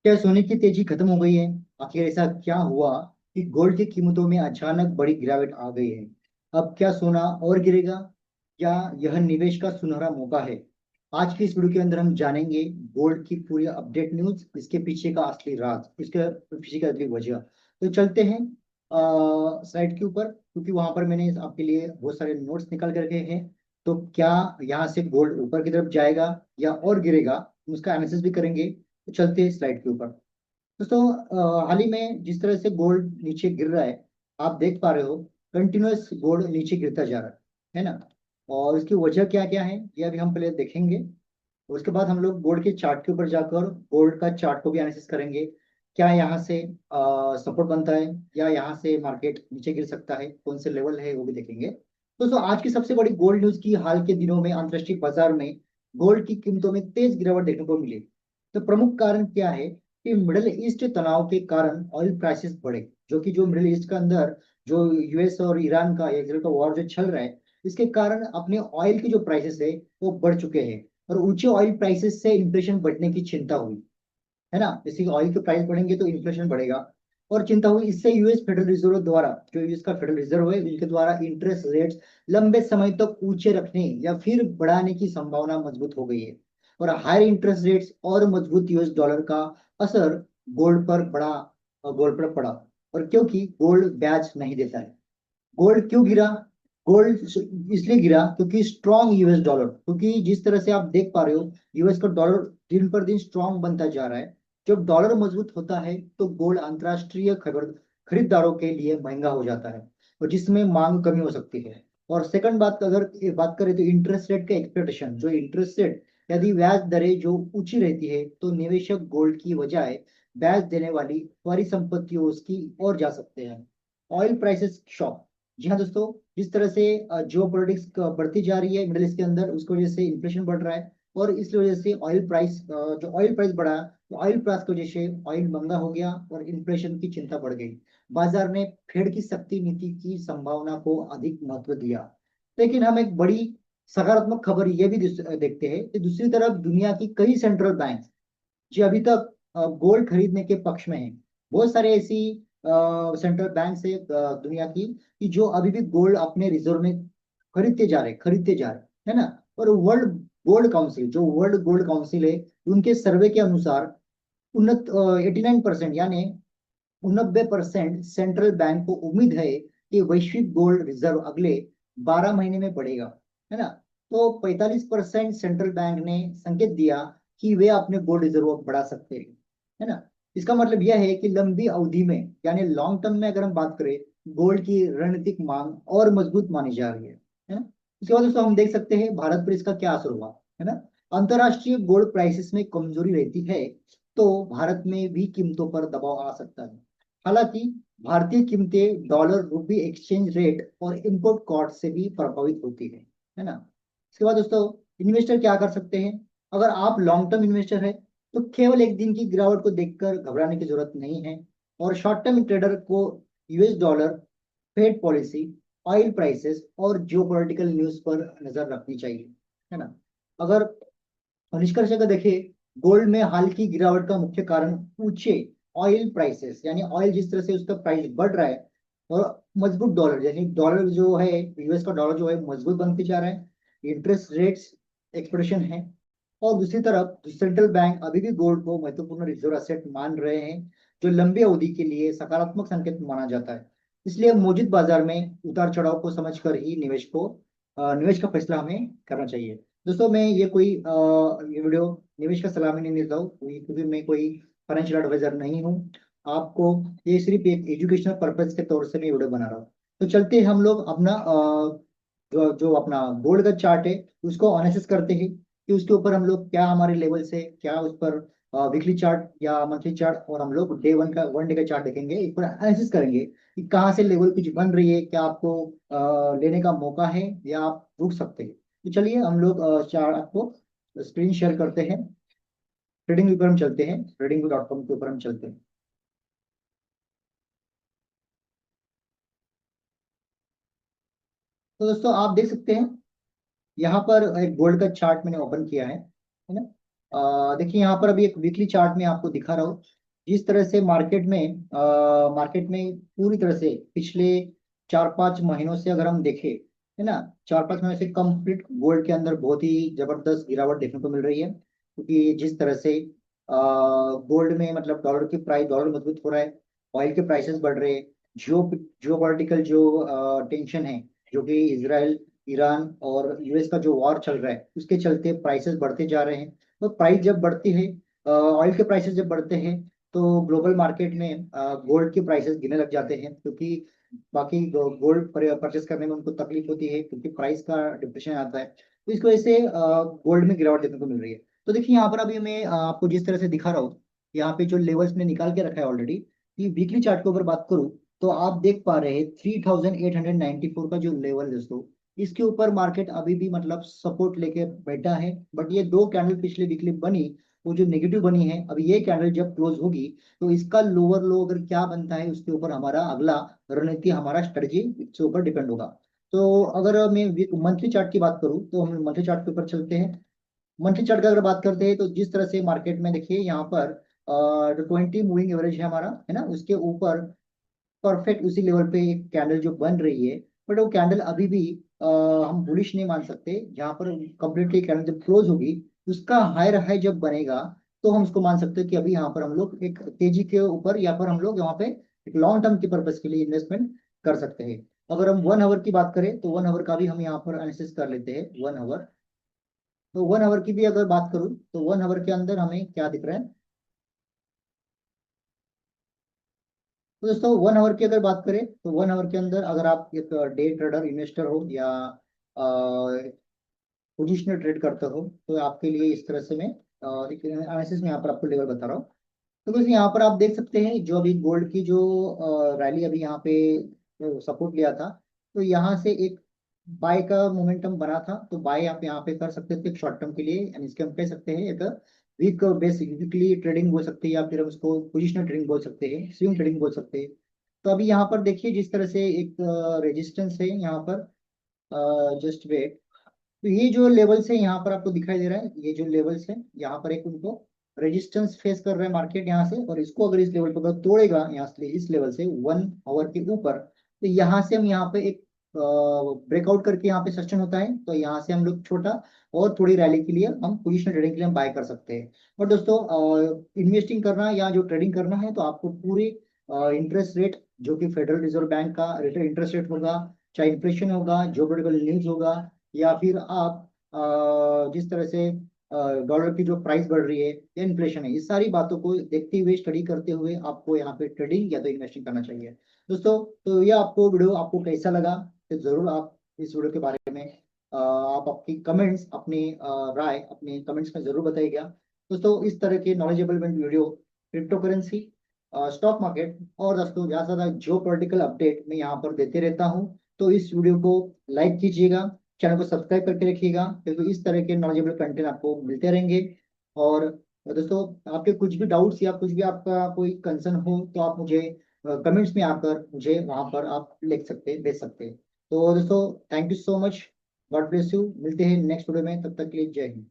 क्या सोने की तेजी खत्म हो गई है? आखिर ऐसा क्या हुआ कि गोल्ड की कीमतों में अचानक बड़ी गिरावट आ गई है? अब क्या सोना और गिरेगा, या यह निवेश का सुनहरा मौका है? आज की इस वीडियो के अंदर हम जानेंगे गोल्ड की पूरी अपडेट न्यूज, इसके पीछे का असली राज, इसके पीछे की असली वजह। तो चलते हैं स्लाइड के ऊपर, क्योंकि वहां पर मैंने आपके लिए बहुत सारे नोट्स निकाल कर रखे हैं। तो क्या यहाँ से गोल्ड ऊपर की तरफ जाएगा या और गिरेगा, उसका एनालिसिस भी करेंगे। तो चलते हैं स्लाइड के ऊपर। दोस्तों, हाल ही में जिस तरह से गोल्ड नीचे गिर रहा है, आप देख पा रहे हो, कंटिन्यूअस गोल्ड नीचे गिरता जा रहा है ना। और इसकी वजह क्या क्या है, ये अभी हम पहले देखेंगे। उसके बाद हम लोग गोल्ड के चार्ट के ऊपर जाकर गोल्ड का चार्ट को भी एनालिसिस करेंगे। क्या यहाँ से सपोर्ट बनता है, या यहाँ से मार्केट नीचे गिर सकता है, कौन से लेवल है वो भी देखेंगे। दोस्तों, आज की सबसे बड़ी गोल्ड न्यूज की हाल के दिनों में अंतर्राष्ट्रीय बाजार में गोल्ड की कीमतों में तेज गिरावट देखने को मिली। तो प्रमुख कारण क्या है कि मिडिल ईस्ट तनाव के कारण ऑयल प्राइसेस बढ़े, जो मिडिल ईस्ट के अंदर जो यूएस और ईरान का एक का वॉर जो चल रहा है, इसके कारण अपने ऑयल की जो प्राइसेस है वो बढ़ चुके हैं। और ऊंचे ऑयल प्राइसेस से इन्फ्लेशन बढ़ने की चिंता हुई, है ना। जैसे ऑयल के प्राइस बढ़ेंगे तो इन्फ्लेशन बढ़ेगा, और चिंता हुई। इससे यूएस फेडरल रिजर्व द्वारा, जो यूएस का फेडरल रिजर्व है, उनके द्वारा इंटरेस्ट रेट्स लंबे समय तक ऊंचे रखने या फिर बढ़ाने की संभावना मजबूत हो गई है। और हायर इंटरेस्ट रेट्स और मजबूत यूएस डॉलर का असर गोल्ड पर पड़ा। और क्योंकि गोल्ड ब्याज नहीं देता है, गोल्ड क्यों गिरा? गोल्ड इसलिए गिरा क्योंकि स्ट्रॉन्ग यूएस डॉलर, क्योंकि जिस तरह से आप देख पा रहे हो, यूएस का डॉलर दिन पर दिन स्ट्रॉन्ग बनता जा रहा है। जब डॉलर मजबूत होता है तो गोल्ड अंतरराष्ट्रीय खबर खरीदारों के लिए महंगा हो जाता है, और जिसमें मांग कमी हो सकती है। और सेकंड बात, अगर ये बात करें तो इंटरेस्ट रेट का एक्सपेक्टेशन, जो इंटरेस्ट रेट यदि ब्याज दरें जो ऊंची रहती है तो निवेशक गोल्ड की बजाय ब्याज देने वाली परिसंपत्तियों उसकी ओर जा सकते हैं। Oil prices shock. जी हाँ दोस्तों, जिस तरह से जियो पॉलिटिक्स बढ़ती जा रही है मिडिल ईस्ट के अंदर, उसकी वजह से इन्फ्लेशन बढ़ रहा है। और इस वजह से ऑयल प्राइस, जो ऑयल प्राइस बढ़ा, तो ऑयल प्राइस की वजह से ऑयल महंगा हो गया और इन्फ्लेशन की चिंता बढ़ गई। बाजार ने फेड की सख्ती नीति की संभावना को अधिक महत्व दिया। लेकिन हम एक बड़ी सकारात्मक खबर ये भी देखते हैं कि दूसरी तरफ दुनिया की कई सेंट्रल बैंक जो अभी तक गोल्ड खरीदने के पक्ष में है। बहुत सारे ऐसी सेंट्रल बैंक है दुनिया की, कि जो अभी भी गोल्ड अपने रिजर्व में खरीदते जा रहे, है ना। और वर्ल्ड गोल्ड काउंसिल है, उनके सर्वे के अनुसार उन्नत 89% यानी 89% सेंट्रल बैंक को उम्मीद है कि वैश्विक गोल्ड रिजर्व अगले 12 महीने में बढ़ेगा, है ना। तो 45% सेंट्रल बैंक ने संकेत दिया कि वे अपने गोल्ड रिजर्व बढ़ा सकते हैं, है ना। इसका मतलब यह है कि लंबी अवधि में, यानी लॉन्ग टर्म में अगर हम बात करें, गोल्ड की रणनीतिक मांग और मजबूत मानी जा रही है ना। इसके बाद दोस्तों हम देख सकते हैं भारत पर इसका क्या असर हुआ, है ना। अंतरराष्ट्रीय गोल्ड प्राइसेस में कमजोरी रहती है तो भारत में भी कीमतों पर दबाव आ सकता है। हालांकि भारतीय कीमतें डॉलर रुपी एक्सचेंज रेट और इंपोर्ट कॉस्ट से भी प्रभावित होती है ना। इसके बाद दोस्तों, इन्वेस्टर क्या कर सकते हैं? अगर आप लॉन्ग टर्म इन्वेस्टर है तो केवल एक दिन की गिरावट को देखकर घबराने की जरूरत नहीं है। और शॉर्ट टर्म ट्रेडर को US dollar, Fed policy, oil prices और जियोपॉलिटिकल न्यूज पर नजर रखनी चाहिए, है ना। अगर निष्कर्ष अगर देखें, गोल्ड में हाल की गिरावट का मुख्य कारण ऊंचे ऑयल प्राइसेस, यानी ऑयल जिस तरह से उसका प्राइस बढ़ रहा है, और मजबूत डॉलर, यानी डॉलर जो है, यूएस का डॉलर जो है मजबूत बनते जा रहा है, इंटरेस्ट रेट्स एक्सप्रेशन है। और दूसरी तरफ सेंट्रल बैंक अभी भी गोल्ड को महत्वपूर्ण रिजर्व एसेट मान रहे हैं, जो लंबी अवधि के लिए सकारात्मक संकेत माना जाता है। इसलिए मौजूद बाजार में उतार चढ़ाव को समझकर ही निवेश का फैसला हमें करना चाहिए। दोस्तों, मैं ये वीडियो निवेश का सलाह नहीं देता हूँ, क्योंकि मैं कोई फाइनेंशियल एडवाइजर नहीं हूँ। आपको ये सिर्फ एक एजुकेशनल पर्पज के तौर से मैं वीडियो बना रहा हूँ। तो चलते हैं हम लोग अपना जो अपना गोल्ड का चार्ट है उसको एनालिसिस करते हैं, कि उसके ऊपर हम लोग क्या हमारे लेवल से क्या उस पर वीकली चार्ट या मंथली चार्ट, और हम लोग वन डे का चार्ट देखेंगे, एक पर एनालिसिस करेंगे कि कहाँ से लेवल कुछ बन रही है, क्या आपको लेने का मौका है या आप रुक सकते हैं। तो चलिए हम लोग चार्ट आपको स्क्रीन शेयर करते हैं। ट्रेडिंग के ऊपर हम चलते हैं, trading.com के ऊपर हम चलते हैं। तो दोस्तों आप देख सकते हैं, यहाँ पर एक गोल्ड का चार्ट मैंने ओपन किया है ना। देखिए यहाँ पर अभी एक वीकली चार्ट में आपको दिखा रहा हूँ। जिस तरह से मार्केट में पूरी तरह से पिछले 4-5 महीनों से अगर हम देखें, है ना, 4-5 महीनों से कंप्लीट गोल्ड के अंदर बहुत ही जबरदस्त गिरावट देखने को मिल रही है, क्योंकि जिस तरह से गोल्ड में मतलब डॉलर मजबूत हो रहा है, ऑयल के प्राइसेस बढ़ रहे हैं, जियो पॉलिटिकल जो टेंशन है, जो कि इसराइल, ईरान और यूएस का जो वॉर चल रहा है, उसके चलते प्राइसेस बढ़ते जा रहे हैं। तो प्राइस जब बढ़ती है, ऑयल के प्राइसेस जब बढ़ते हैं, तो ग्लोबल मार्केट में गोल्ड के प्राइसेस गिरने लग जाते हैं, क्योंकि बाकी गोल्ड परचेस करने में उनको तकलीफ होती है, क्योंकि प्राइस का डिप्रेशन आता है। तो इसकी वजह से गोल्ड में गिरावट देखने को मिल रही है। तो देखिए यहाँ पर अभी मैं आपको जिस तरह से दिखा रहा हूँ, यहाँ पे जो लेवल्स ने निकाल के रखा है ऑलरेडी, कि वीकली चार्ट के ऊपर बात करूँ, तो आप देख पा रहे हैं 3894 का जो लेवल है दोस्तों, इसके ऊपर मार्केट अभी भी मतलब सपोर्ट लेके बैठा है। बट ये दो कैंडल पिछले वीकली बनी, वो जो नेगेटिव बनी है, अब ये कैंडल जब क्लोज होगी, तो इसका लोअर लो अगर क्या बनता है, उसके ऊपर हमारा अगला रणनीति, हमारा स्ट्रेटजी इसके ऊपर डिपेंड होगा। तो अगर मैं मंथली चार्ट की बात करूँ, तो हम मंथली चार्ट के ऊपर चलते हैं। मंथली चार्ट की अगर बात करते हैं, तो जिस तरह से मार्केट में देखिए यहाँ पर जो 20 मूविंग एवरेज है हमारा, है ना, उसके ऊपर परफेक्ट उसी लेवल पे एक कैंडल जो बन रही है, बट वो कैंडल अभी भी हम बुलिश नहीं मान सकते। जहां पर कंप्लीटली कैंडल जब क्लोज होगी, उसका हायर हाई जब बनेगा, तो हम उसको मान सकते हैं कि अभी यहाँ पर हम लोग एक तेजी के ऊपर, या पर हम लोग यहाँ पे एक लॉन्ग टर्म के पर्पज के लिए इन्वेस्टमेंट कर सकते हैं। अगर हम 1 आवर की बात करें, तो 1 आवर का भी हम यहाँ पर एनालिसिस कर लेते हैं। 1 आवर, तो 1 आवर की भी अगर बात करूँ, तो 1 आवर के अंदर हमें क्या दिख रहा है। तो दोस्तों 1 आवर की अगर बात करें, तो 1 आवर के अंदर अगर आप एक डे ट्रेडर इन्वेस्टर हो, या पोजिशनल ट्रेड करते हो, तो आपके लिए इस तरह से मैं एक एनालिसिस में यहाँ पर आपको लेवल बता रहा हूँ। तो बस यहाँ पर आप देख सकते हैं, जो अभी गोल्ड की जो रैली अभी यहाँ पे सपोर्ट लिया था, तो यहाँ से एक बाय का मोमेंटम बना था। तो बाय आप यहाँ पे कर सकते थे एक शॉर्ट टर्म के लिए, यानी इसके हम कह सकते हैं एक वीकली ट्रेडिंग बोल सकते हैं, या फिर हम उसको पोजिशनल ट्रेडिंग बोल सकते हैं, स्विंग ट्रेडिंग बोल सकते हैं। तो अभी यहाँ पर देखिए जिस तरह से एक रेजिस्टेंस है यहाँ पर, जस्ट वेट। तो ये जो लेवल्स है यहाँ पर आपको दिखाई दे रहा है, ये जो लेवल्स है यहाँ पर एक उनको रेजिस्टेंस फेस कर रहा है मार्केट यहाँ से, और इसको अगर इस लेवल पर अगर तोड़ेगा यहाँ से, इस लेवल से 1 आवर के ऊपर, तो यहाँ से हम यहाँ पे एक ब्रेकआउट करके यहाँ पे सस्टेन होता है, तो यहाँ से हम लोग छोटा और थोड़ी रैली के लिए हम पोजिशनल ट्रेडिंग के लिए हम बाय कर सकते हैं। और दोस्तों इन्वेस्टिंग करना या जो ट्रेडिंग करना है, तो आपको पूरी इंटरेस्ट रेट, जो कि फेडरल रिजर्व बैंक का इंटरेस्ट रेट होगा, चाहे इन्फ्लेशन होगा, जो न्यूज होगा, या फिर आप जिस तरह से डॉलर की जो प्राइस बढ़ रही है, या इन्फ्लेशन है, इस सारी बातों को देखते हुए, स्टडी करते हुए आपको यहाँ पे ट्रेडिंग या तो इन्वेस्टिंग करना चाहिए दोस्तों। तो ये आपको वीडियो आपको कैसा लगा, तो जरूर आप इस वीडियो के बारे में आप आपकी कमेंट्स, अपनी राय अपने कमेंट्स में जरूर बताइएगा दोस्तों। इस तरह के knowledgeable video, crypto currency, stock market, और दोस्तों ज़्यादा से ज़्यादा जियो पॉलिटिकल अपडेट मैं यहाँ पर देते रहता हूँ। तो इस वीडियो को लाइक कीजिएगा, चैनल को सब्सक्राइब करके रखिएगा, क्योंकि इस तरह के नॉलेजेबल कंटेंट आपको मिलते रहेंगे। और दोस्तों आपके कुछ भी डाउट्स या कुछ भी आपका कोई कंसर्न हो, तो आप मुझे कमेंट्स में आकर मुझे वहां पर आप लिख सकते भेज सकते हैं। तो दोस्तों thank you so much, God bless you, मिलते हैं नेक्स्ट वीडियो में, तब तक के लिए जय हिंद।